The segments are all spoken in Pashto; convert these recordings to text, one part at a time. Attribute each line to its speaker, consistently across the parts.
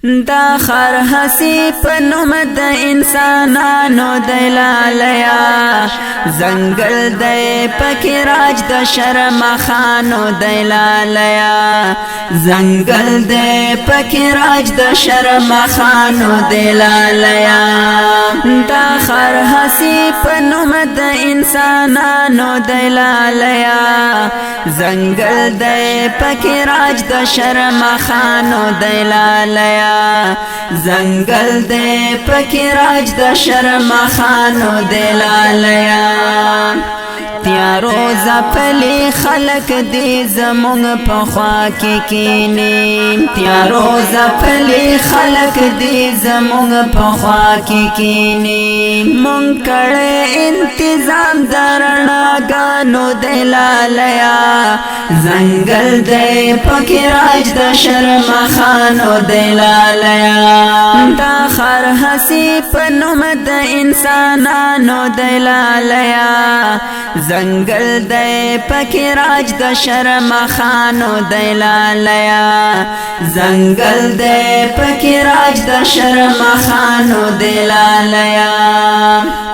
Speaker 1: دا خر حسی پنوم د انسانانو دلالیا زنگل دی پکی راج د شرم خانو دلالیا زنگل دی پکی راج د شرم خانو دلالیا دا خر حسی پنوم د انسانانو دلالیا زنگل دی پکی راج د شرم خانو دلالیا زنگل دے پکی راج دا شرم خانو دلالیا تیارو زپلی خلق دی زمونگ پخوا کی کینی تیارو زپلی خلق دی زمونگ پخوا کی کینی مونگ کڑے انتظام درنا گانو دلالیا زنگل دے پکی راج دا شرم خانو دلالیا دا خر حسی پنوم دا انسانانو دلالیا زنگل دے پکی راج دا شرم خانو دلالیا زنگل دے پکی راج دا شرم خانو دلالیا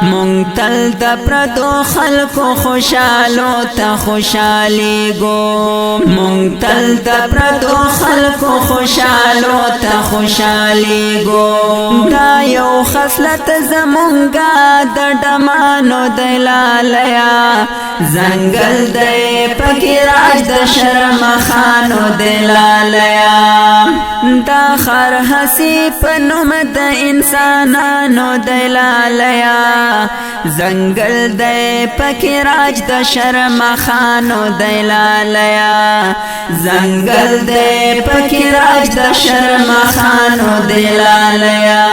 Speaker 1: مونگ تل دا پردو خلقو خوشالو تا خوشالی گو مونگ تل دا پردو خلقو خوشالو تا خوشالی گو دا یو خصلت زمونگا دا ڈمانو دلالیا زنگل دے پکی راج دا شرم خانو دلالیا دا خر حسی پنوم دا انسانانو دلالیا زنگل دے پکی راج دا شرم خانو دلالیا زنگل دے پکی راج دا شرم خانو دلالیا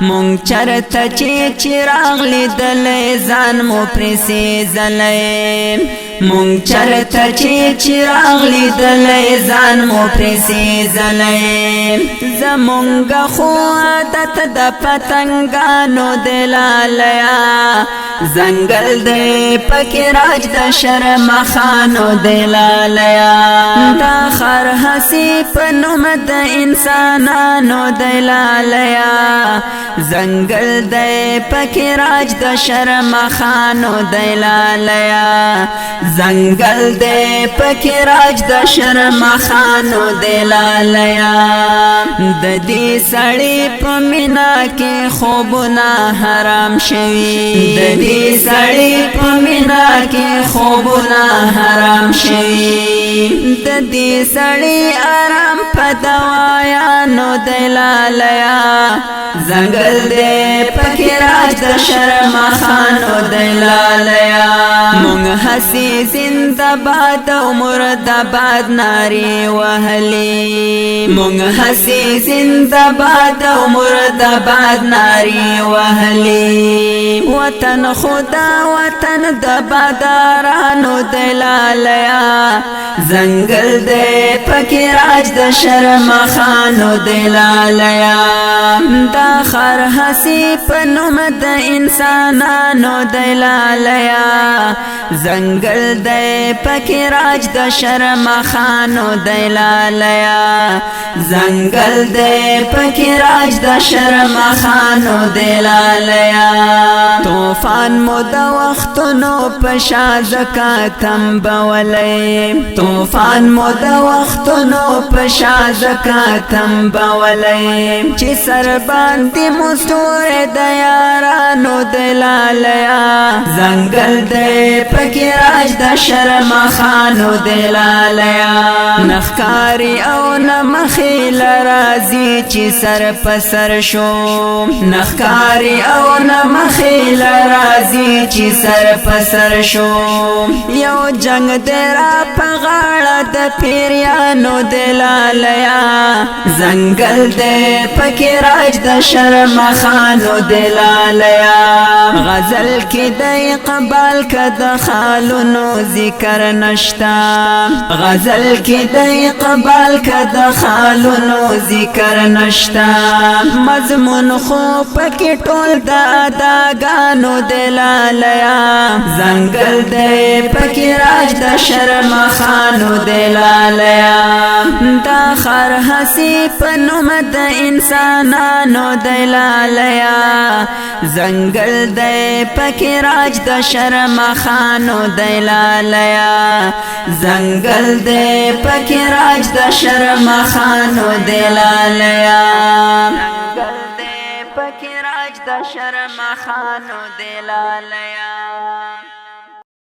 Speaker 1: مونگ چرتا چی چراغ لیدلے زان مو پریسی زلے مونگ چرتا چی چراغ لیدلے زان مو پریسی زلے زمونگ خو عادت دا پتنگانو دلالیا زنگل دے پکی راج دا شرم خانو دلالیا دا خر حسی پنوم دا انسانانو دلالیا زنگل دے پکی راج دا شرم خانو دلالیا زنگل دے پکی راج دا شرم خانو دلالیا ددی سڑی پمینا کے خوبنا حرام شوی ددی سڑی پمینا کے خوبنا حرام شوی ددی سڑی آرام پدوایانو دلالیا زنگل دے پکی راج دا شرم خانو دلالیا مونگ حسی زندہ باد و مرد باد ناری وحلی مونگ حسی زندہ باد و مرد باد ناری وحلی وطن خدا وطن دا بادارانو دلالیا زنگل دے پکی راج دا شرم خانو دلالیا دا خر حسی پنوم دا انسانانو دلالیا زنگل دے پکی راج دا شرم خانو دلالیا زنگل دے پکی راج دا شرم خانو دلالیا توفان مو دا وختنو پشا زکاتم بولی توفان مو دا وختنو پشا زکاتم بولی چی سر باندی مستور دیارانو دلالیا زنگل دے پکی راج دا شرم خانو دلالیا نخکاری او نمخیل رازی چی سر پسر شو نخکاری او نمخیل رازی چی سر پسر شو یو جنگ دیرا پغاڑا دا پیریانو دلالیا زنگل دے پکی راج دا شرم خانو دلالیا غزل کی دی قبال کد خالونو ذکر نشتا غزل کی دی قبال کد خالونو ذکر نشتا مضمون خو پکی ټول دا داگانو دلالیا زنگل دے پکی راج دا شرم خانو دلالیا دا خر حسی پنوم د انسانانو دلالیا زنگل دے پکی راج د شرم خانو دلالیا زنگل دے پکی راج د شرم خانو دلالیا زنگل دے پکی راج د شرم خانو دلالیا